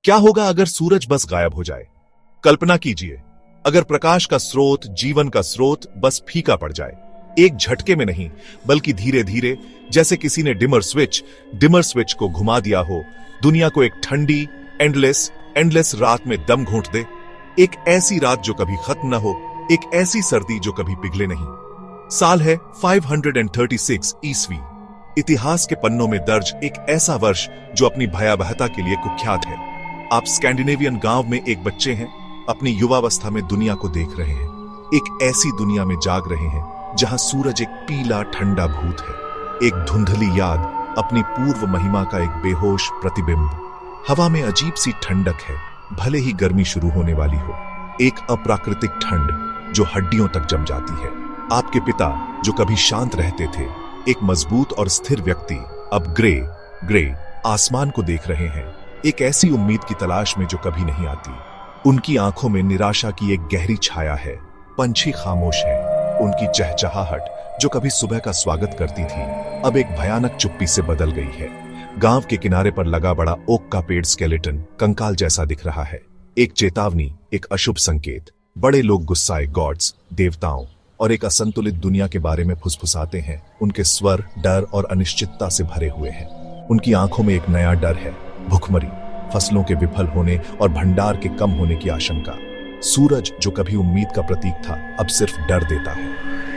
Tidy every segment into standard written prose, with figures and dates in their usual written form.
क्या होगा अगर सूरज बस गायब हो जाए? कल्पना कीजिए, अगर प्रकाश का स्रोत, जीवन का स्रोत बस फीका पड़ जाए, एक झटके में नहीं बल्कि धीरे धीरे, जैसे किसी ने डिमर स्विच को घुमा दिया हो, दुनिया को एक ठंडी एंडलेस रात में दम घोंट दे। एक ऐसी रात जो कभी खत्म न हो, एक ऐसी सर्दी जो कभी पिघले नहीं। साल है 536 ईस्वी। इतिहास के पन्नों में दर्ज एक ऐसा वर्ष जो अपनी भयावहता के लिए कुख्यात है। आप स्कैंडिनेवियन गांव में एक बच्चे हैं, अपनी युवावस्था में दुनिया को देख रहे हैं, एक ऐसी दुनिया में जाग रहे हैं जहां सूरज एक पीला ठंडा भूत है, एक धुंधली याद, अपनी पूर्व महिमा का एक बेहोश प्रतिबिंब। हवा में अजीब सी ठंडक है, भले ही गर्मी शुरू होने वाली हो, एक अप्राकृतिक ठंड जो हड्डियों तक जम जाती है। आपके पिता जो कभी शांत रहते थे, एक मजबूत और स्थिर व्यक्ति, अब ग्रे आसमान को देख रहे हैं, एक ऐसी उम्मीद की तलाश में जो कभी नहीं आती। उनकी आंखों में निराशा की एक गहरी छाया है, पंछी खामोश है, उनकी चहचहाहट जो कभी सुबह का स्वागत करती थी अब एक भयानक चुप्पी से बदल गई है। गांव के किनारे पर लगा बड़ा ओक का पेड़ स्केलेटन कंकाल जैसा दिख रहा है, एक चेतावनी, एक अशुभ संकेत। बड़े लोग गुस्साए गॉड्स, देवताओं और एक असंतुलित दुनिया के बारे में फुसफुसाते हैं। उनके स्वर डर और अनिश्चितता से भरे हुए हैं। उनकी आंखों में एक नया डर है, भुखमरी, फसलों के विफल होने और भंडार के कम होने की आशंका। सूरज जो कभी उम्मीद का प्रतीक था अब सिर्फ डर देता है,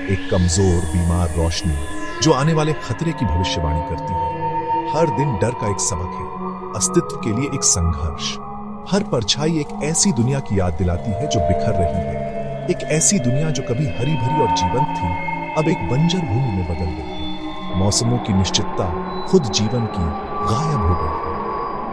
एक कमजोर बीमार रोशनी जो आने वाले खतरे की भविष्यवाणी करती है। हर दिन डर का एक सबक है, अस्तित्व के लिए एक संघर्ष। हर परछाई एक ऐसी दुनिया की याद दिलाती है जो बिखर रही है, एक ऐसी दुनिया जो कभी हरी भरी और जीवंत थी अब एक बंजर भूमि में बदल गई है। मौसमों की निश्चितता, खुद जीवन की, गायब हो गई है।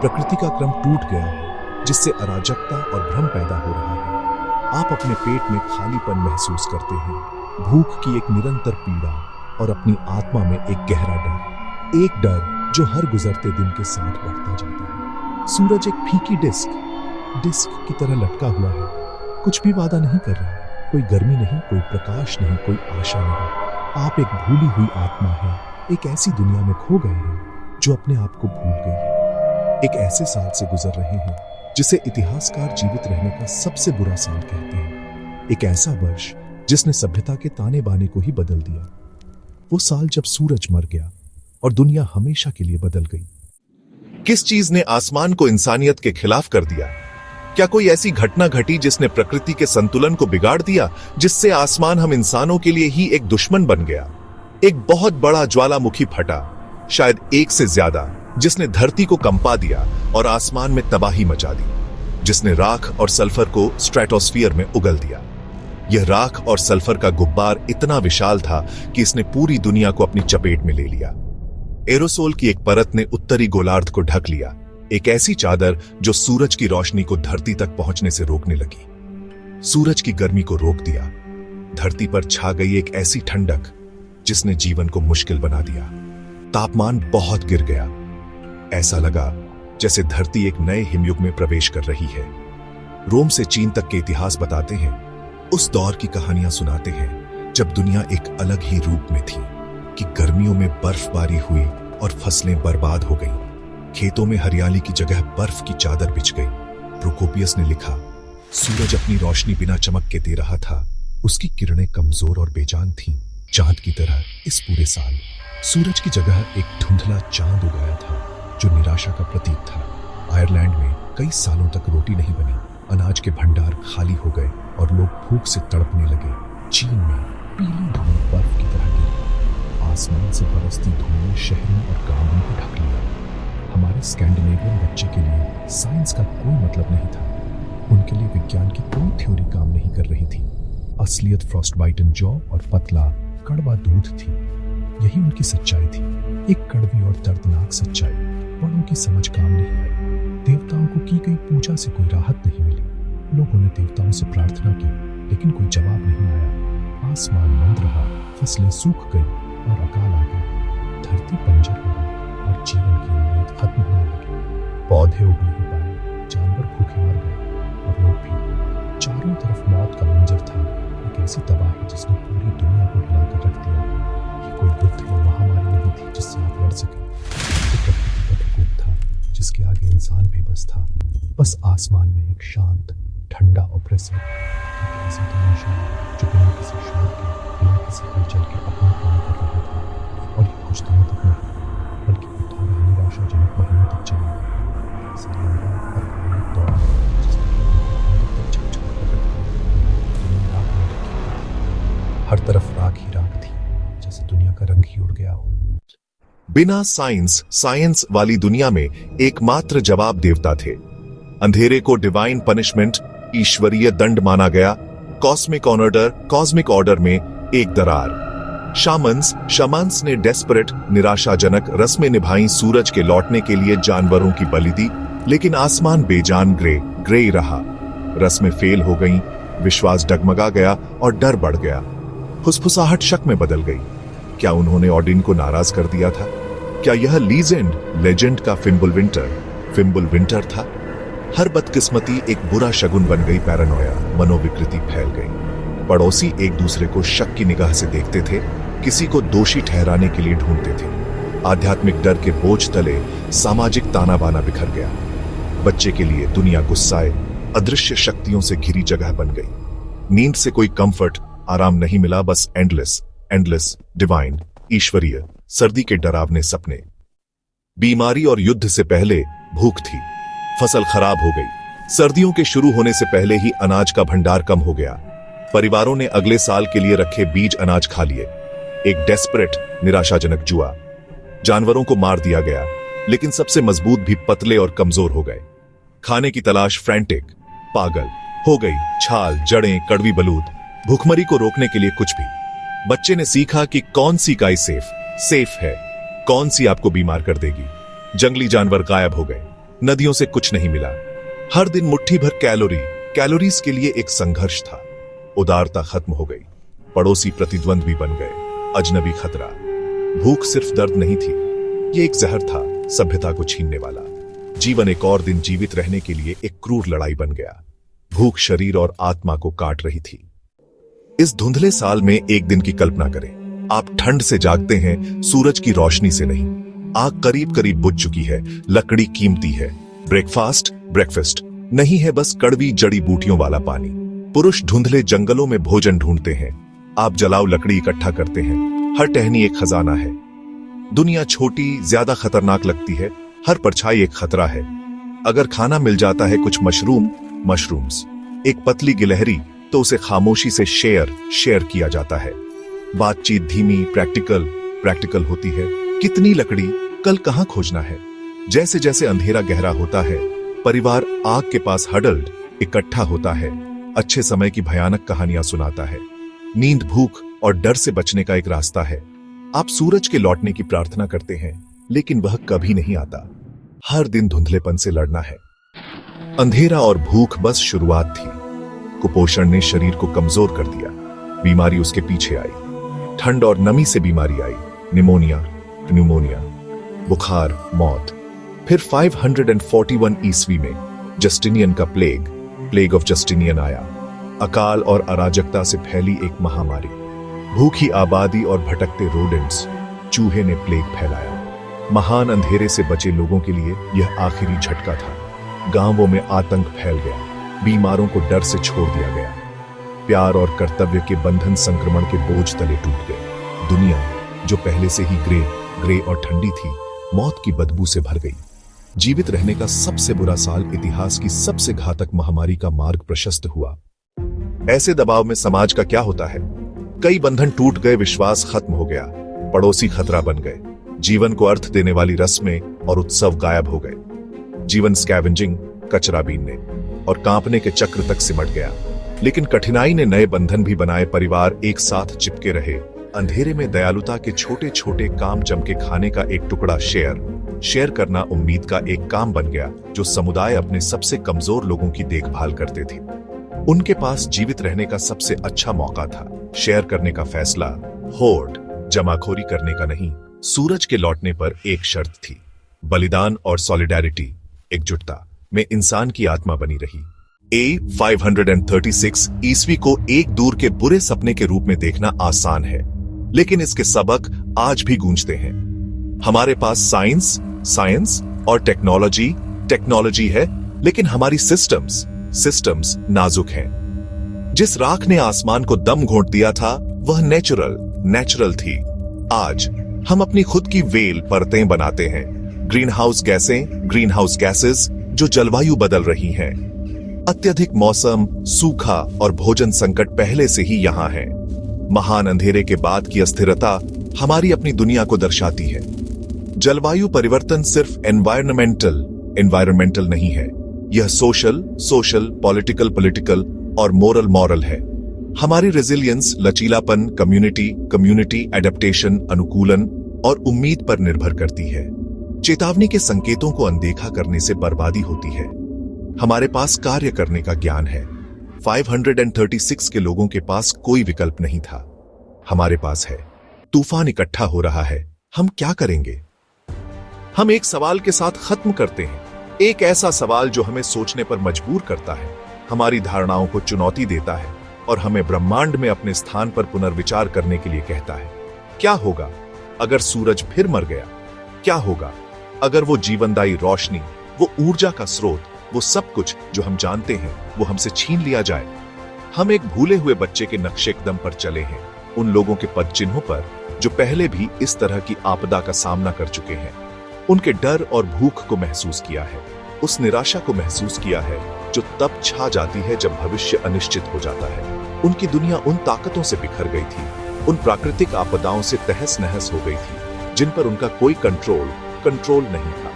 प्रकृति का क्रम टूट गया है, जिससे अराजकता और भ्रम पैदा हो रहा है। आप अपने पेट में खालीपन महसूस करते हैं, भूख की एक निरंतर पीड़ा और अपनी आत्मा में एक गहरा डर, एक डर जो हर गुजरते दिन के साथ बढ़ता जाता है। सूरज एक फीकी डिस्क की तरह लटका हुआ है, कुछ भी वादा नहीं कर रहा, कोई गर्मी नहीं, कोई प्रकाश नहीं, कोई आशा नहीं। आप एक भूली हुई आत्मा है, एक ऐसी दुनिया में खो गए हैं जो अपने आप को भूल गई है। एक ऐसे साल से गुजर रहे हैं जिसे इतिहासकार जीवित रहने का सबसे बुरा साल कहते हैं, एक ऐसा वर्ष जिसने सभ्यता के ताने बाने को ही बदल दिया। वो साल जब सूरज मर गया और दुनिया हमेशा के लिए बदल गई। किस चीज ने आसमान को इंसानियत के खिलाफ कर दिया? क्या कोई ऐसी घटना घटी जिसने प्रकृति के संतुलन को बिगाड़ दिया, जिससे आसमान हम इंसानों के लिए ही एक दुश्मन बन गया? एक बहुत बड़ा ज्वालामुखी फटा, शायद एक से ज्यादा, जिसने धरती को कंपा दिया और आसमान में तबाही मचा दी, जिसने राख और सल्फर को स्ट्रेटोस्फीयर में उगल दिया। यह राख और सल्फर का गुब्बार इतना विशाल था कि इसने पूरी दुनिया को अपनी चपेट में ले लिया। एरोसोल की एक परत ने उत्तरी गोलार्ध को ढक लिया, एक ऐसी चादर जो सूरज की रोशनी को धरती तक पहुंचने से रोकने लगी। सूरज की गर्मी को रोक दिया, धरती पर छा गई एक ऐसी ठंडक जिसने जीवन को मुश्किल बना दिया। तापमान बहुत गिर गया, ऐसा लगा जैसे धरती एक नए हिमयुग में प्रवेश कर रही है। रोम से चीन तक के इतिहास बताते हैं, उस दौर की कहानियां सुनाते हैं जब दुनिया एक अलग ही रूप में थी, कि गर्मियों में बर्फबारी हुई और फसलें बर्बाद हो गईं। खेतों में हरियाली की जगह बर्फ की चादर बिछ गई। प्रोकोपियस ने लिखा, सूरज अपनी रोशनी बिना चमक के दे रहा था, उसकी किरणें कमजोर और बेजान थीं, चांद की तरह। इस पूरे साल सूरज की जगह एक धुंधला चांद उगाया था जो निराशा का प्रतीक था। आयरलैंड में कई सालों तक रोटी नहीं बनी, अनाज के भंडार खाली हो गए और लोग भूख से तड़पने लगे। चीन में पीली धूल बर्फ की तरह गिरी, आसमान से बरसती धूल ने शहरों और गांवों को ढक लिया। हमारे स्कैंडिनेवियन बच्चे के लिए साइंस का कोई मतलब नहीं था, उनके लिए विज्ञान की कोई थ्योरी काम नहीं कर रही थी। असलियत फ्रॉस्टबाइटन जौ और पतला कड़वा दूध थी, यही उनकी सच्चाई थी, एक कड़वी और दर्दनाक सच्चाई। बड़ों की समझ काम नहीं आई। देवताओं को की गई पूजा से कोई राहत नहीं मिली। लोगों ने देवताओं से प्रार्थना की, लेकिन कोई जवाब नहीं आया। आसमान मंद रहा, फसलें सूख गई और अकाल आ गया। धरती बंजर हो गई और जीवन की उम्मीद खत्म होने लगी। पौधे उग नहीं पाए, जानवर भूखे मर गए और लोग भी। चारों तरफ मौत का मंजर था, एक ऐसी तबाही जिसने पूरी दुनिया को हिलाकर रख दिया। ये कोई युद्ध या महामारी नहीं थी जिससे आप लड़ सके, प्रकृति का प्रकोप था जिसके आगे इंसान बेबस था। बस आसमान में एक शांत, ठंडा ऑपरेसिव ऐसा तमाशा जो बिना किसी शोर के, बिना किसी हलचल के अपना काम कर रहा था। और ये कुछ दिनों तक नहीं, बल्कि थोड़ा निराशाजनक महीनों तक चला। ऐसा लंबा और भयानक दौर जिसमें लोगों को झकझोर कर रखता है। दुनिया राख में ढकी थी। हर तरफ राख ही राख थी, जैसे दुनिया का रंग ही उड़ गया हो। बिना साइंस वाली दुनिया में एकमात्र जवाब देवता थे। अंधेरे को डिवाइन पनिशमेंट, ईश्वरीय दंड माना गया। कॉस्मिक ऑर्डर में एक दरार। शामन्स ने डेस्परेट, निराशाजनक रस्में निभाई। सूरज के लौटने के लिए जानवरों की बलि दी, लेकिन आसमान बेजान ग्रे ही रहा। रस्में फेल हो गईं, विश्वास डगमगा गया और डर बढ़ गया। फुसफुसाहट शक में बदल गई। क्या उन्होंने ऑडिन को नाराज कर दिया था? क्या यह लेजेंड का फिम्बल विंटर था? हर बदकिस्मती एक बुरा शगुन बन गई। पैरानोया, मनोविकृति फैल गई। पड़ोसी एक दूसरे को शक की निगाह से देखते थे, किसी को दोषी ठहराने के लिए ढूंढते थे। आध्यात्मिक डर के बोझ तले सामाजिक ताना बाना बिखर गया। बच्चे के लिए दुनिया गुस्साए, अदृश्य शक्तियों से घिरी जगह बन गई। नींद से कोई कंफर्ट, आराम नहीं मिला, बस एंडलेस डिवाइन, ईश्वरीय सर्दी के डरावने सपने। बीमारी और युद्ध से पहले भूख थी। फसल खराब हो गई। सर्दियों के शुरू होने से पहले ही अनाज का भंडार कम हो गया। परिवारों ने अगले साल के लिए रखे बीज अनाज खा लिए। एक डेस्परेट, निराशाजनक जुआ। जानवरों को मार दिया गया, लेकिन सबसे मजबूत भी पतले और कमजोर हो गए। खाने की तलाश फ्रैंटिक, पागल हो गई। छाल, जड़ें, कड़वी बलूत, भूखमरी को रोकने के लिए कुछ भी। बच्चे ने सीखा कि कौन सी इकाई सेफ है, कौन सी आपको बीमार कर देगी। जंगली जानवर गायब हो गए। नदियों से कुछ नहीं मिला। हर दिन मुट्ठी भर कैलोरीज के लिए एक संघर्ष था। उदारता खत्म हो गई। पड़ोसी प्रतिद्वंद्वी बन गए। अजनबी खतरा। भूख सिर्फ दर्द नहीं थी, ये एक जहर था, सभ्यता को छीनने वाला। जीवन एक और दिन जीवित रहने के लिए एक क्रूर लड़ाई बन गया। भूख शरीर और आत्मा को काट रही थी। इस धुंधले साल में एक दिन की कल्पना करें। आप ठंड से जागते हैं, सूरज की रोशनी से नहीं। आग करीब करीब बुझ चुकी है, लकड़ी कीमती है। ब्रेकफास्ट नहीं है, बस कड़वी जड़ी बूटियों वाला पानी। पुरुष धुंधले जंगलों में भोजन ढूंढते हैं। आप जलाओ लकड़ी इकट्ठा करते हैं। हर टहनी एक खजाना है। दुनिया छोटी, ज्यादा खतरनाक लगती है। हर परछाई एक खतरा है। अगर खाना मिल जाता है कुछ मशरूम्स, एक पतली गिलहरी, तो उसे खामोशी से शेयर किया जाता है। बातचीत धीमी, प्रैक्टिकल होती है। कितनी लकड़ी, कल कहां खोजना है। जैसे जैसे अंधेरा गहरा होता है, परिवार आग के पास हडल्ड इकट्ठा होता है। अच्छे समय की भयानक कहानियां सुनाता है। नींद, भूख और डर से बचने का एक रास्ता है। आप सूरज के लौटने की प्रार्थना करते हैं, लेकिन वह कभी नहीं आता। हर दिन धुंधलेपन से लड़ना है। अंधेरा और भूख बस शुरुआत थी। कुपोषण ने शरीर को कमजोर कर दिया। बीमारी उसके पीछे आई। ठंड और नमी से बीमारी आई। न्यूमोनिया, बुखार, मौत। फिर 541 ईस्वी में जस्टिनियन का प्लेग ऑफ जस्टिनियन आया। अकाल और अराजकता से फैली एक महामारी। भूखी आबादी और भटकते रोडेंट्स, चूहे ने प्लेग फैलाया। महान अंधेरे से बचे लोगों के लिए यह आखिरी झटका था। गांवों में आतंक फैल गया। बीमारों को डर से छोड़ दिया गया। प्यार और कर्तव्य के बंधन संक्रमण के बोझ तले टूट गए। दुनिया जो पहले से ही ग्रे और ठंडी थी, मौत की बदबू से भर गई। जीवित रहने का सबसे बुरा साल, इतिहास की सबसे घातक महामारी का मार्ग प्रशस्त हुआ। ऐसे दबाव में समाज का क्या होता है? कई बंधन टूट गए, विश्वास खत्म हो गया, पड़ोसी खतरा बन गए, जीवन को अर्थ देने वाली रस्में और उत्सव गायब हो गए। जीवन स्कैवेंजिंग, कचरा बीनने और कांपने के चक्र तक सिमट गया। लेकिन कठिनाई ने नए बंधन भी बनाए। परिवार एक साथ चिपके रहे। अंधेरे में दयालुता के छोटे छोटे काम जम के खाने का एक टुकड़ा, शेयर करना उम्मीद का एक काम बन गया, जो समुदाय अपने सबसे कमजोर लोगों की देखभाल करते थे। उनके पास जीवित रहने का सबसे अच्छा मौका था। शेयर करने का फैसला, होर्ड, जमाखोरी करने का नहीं। सूरज के लौटने पर एक शर्त थी, बलिदान और सॉलिडेरिटी, एकजुटता में इंसान की आत्मा बनी रही। 536 ईस्वी को एक दूर के बुरे सपने के रूप में देखना आसान है, लेकिन इसके सबक आज भी गूंजते हैं। हमारे पास साइंस और टेक्नोलॉजी है, लेकिन हमारी सिस्टम्स नाजुक हैं। जिस राख ने आसमान को दम घोंट दिया था वह नेचुरल थी। आज हम अपनी खुद की वेल परतें बनाते हैं, ग्रीन हाउस गैसेस जो जलवायु बदल रही हैं। अत्यधिक मौसम, सूखा और भोजन संकट पहले से ही यहां है। महान अंधेरे के बाद की अस्थिरता हमारी अपनी दुनिया को दर्शाती है। जलवायु परिवर्तन सिर्फ एनवायरमेंटल नहीं है, यह सोशल, पॉलिटिकल और मोरल है। हमारी रेजिलियंस, लचीलापन, कम्युनिटी एडेप्टेशन, अनुकूलन और उम्मीद पर निर्भर करती है। चेतावनी के संकेतों को अनदेखा करने से बर्बादी होती है। हमारे पास कार्य करने का ज्ञान है। 536 के लोगों के पास कोई विकल्प नहीं था। हमारे पास है। तूफान इकट्ठा हो रहा है, हम क्या करेंगे? हम एक सवाल के साथ खत्म करते हैं, एक ऐसा सवाल जो हमें सोचने पर मजबूर करता है, हमारी धारणाओं को चुनौती देता है और हमें ब्रह्मांड में अपने स्थान पर पुनर्विचार करने के लिए कहता है। क्या होगा अगर सूरज फिर मर गया? क्या होगा अगर वो जीवनदायी रोशनी, वो ऊर्जा का स्रोत, वो सब कुछ जो हम जानते हैं वो हमसे छीन लिया जाए? हम एक भूले हुए बच्चे के नक्शे कदम पर चले हैं, उन लोगों के पद चिन्हों पर जो पहले भी इस तरह की आपदा का सामना कर चुके हैं। उनके डर और भूख को महसूस किया है, उस निराशा को महसूस किया है जो तब छा जाती है जब भविष्य अनिश्चित हो जाता है। उनकी दुनिया उन ताकतों से बिखर गई थी, उन प्राकृतिक आपदाओं से तहस नहस हो गई थी जिन पर उनका कोई कंट्रोल नहीं था।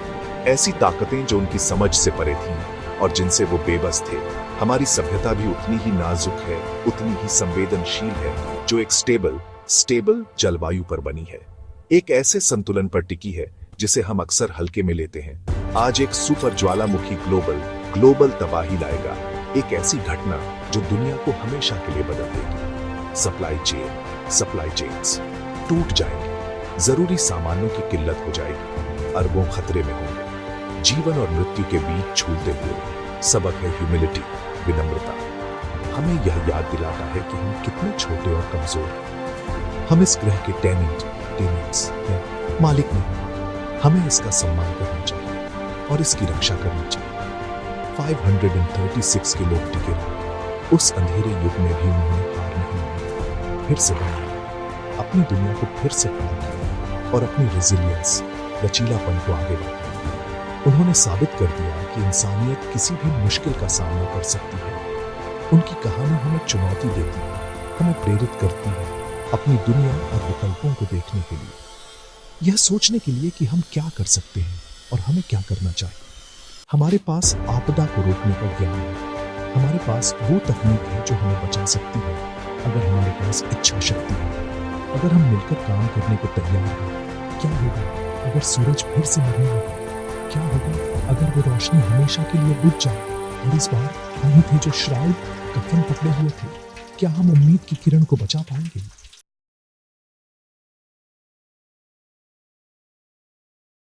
ऐसी ताकतें जो उनकी समझ से परे थीं और जिनसे वो बेबस थे। हमारी सभ्यता भी उतनी ही नाजुक है, उतनी ही संवेदनशील है, जो एक स्टेबल जलवायु पर बनी है, एक ऐसे संतुलन पर टिकी है जिसे हम अक्सर हल्के में लेते हैं। आज एक सुपर ज्वालामुखी ग्लोबल तबाही लाएगा, एक ऐसी घटना जो दुनिया को हमेशा के लिए बदल देगी। सप्लाई चेन्स टूट जाएंगे, जरूरी सामानों की किल्लत हो जाएगी, अरबों खतरे में होंगे। जीवन और मृत्यु के बीच झूलते हुए सबक है ह्यूमिलिटी, विनम्रता। हमें यह याद दिलाता है कि हम कितने छोटे और कमजोर हैं। हम इस ग्रह के टेनेंट्स हैं, मालिक नहीं। हमें इसका सम्मान करना चाहिए और इसकी रक्षा करनी चाहिए। 536 के लोग टिके रहे। उस अंधेरे युग में भी उन्होंने हार नहीं मानी, फिर से बनाया, अपनी दुनिया को फिर से खड़ा किया और अपनी रेजिलियंस, लचीलापन को आगे बढ़ाया। उन्होंने साबित कर दिया कि इंसानियत किसी भी मुश्किल का सामना कर सकती है। उनकी कहानी हमें चुनौती देती है, हमें प्रेरित करती है अपनी दुनिया और विकल्पों को देखने के लिए, यह सोचने के लिए कि हम क्या कर सकते हैं और हमें क्या करना चाहिए। हमारे पास आपदा को रोकने का ज्ञान है, हमारे पास वो तकनीक है जो हमें बचा सकती है अगर हमारे पास इच्छा शक्ति है, अगर हम मिलकर काम करने को तैयार हैं। क्या होगा अगर सूरज फिर से मरने लगे? क्या होगा अगर वो रोशनी हमेशा के लिए बुझ जाए और इस बार हम ही थे जो श्राउड कफन पकड़े हुए थे? क्या हम उम्मीद की किरण को बचा पाएंगे?